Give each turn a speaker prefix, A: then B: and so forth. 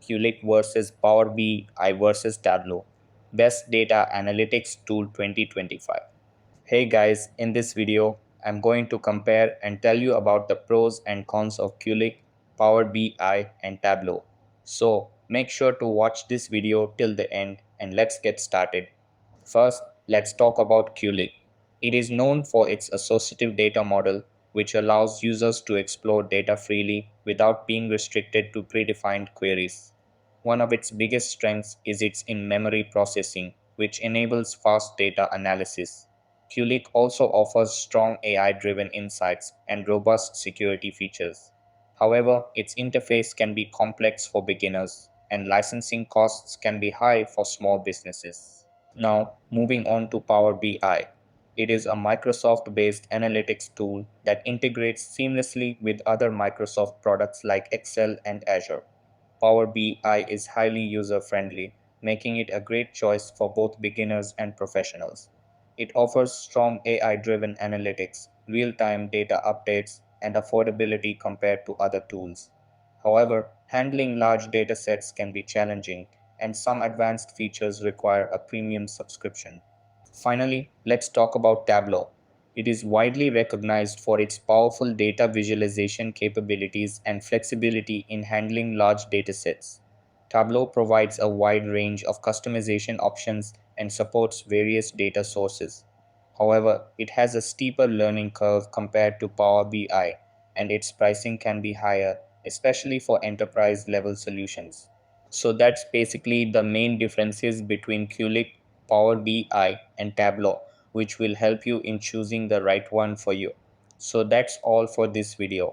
A: Qlik versus Power BI versus Tableau. Best Data Analytics Tool 2025. Hey guys, in this video, I'm going to compare and tell you about the pros and cons of Qlik, Power BI, and Tableau. So make sure to watch this video till the end and let's get started. First, let's talk about Qlik. It is known for its associative data model, which allows users to explore data freely without being restricted to predefined queries. One of its biggest strengths is its in-memory processing, which enables fast data analysis. Qlik also offers strong AI-driven insights and robust security features. However, its interface can be complex for beginners, and licensing costs can be high for small businesses. Now, moving on to Power BI. It is a Microsoft based analytics tool that integrates seamlessly with other Microsoft products like Excel and Azure. Power BI is highly user friendly, making it a great choice for both beginners and professionals. It offers strong AI driven analytics, real time data updates, and affordability compared to other tools. However, handling large data sets can be challenging, and some advanced features require a premium subscription. Finally, let's talk about Tableau. It is widely recognized for its powerful data visualization capabilities and flexibility in handling large datasets. Tableau provides a wide range of customization options and supports various data sources. However, it has a steeper learning curve compared to Power BI, and its pricing can be higher, especially for enterprise level solutions. So that's basically the main differences between Qlik, Power BI, and Tableau, which will help you in choosing the right one for you. So that's all for this video.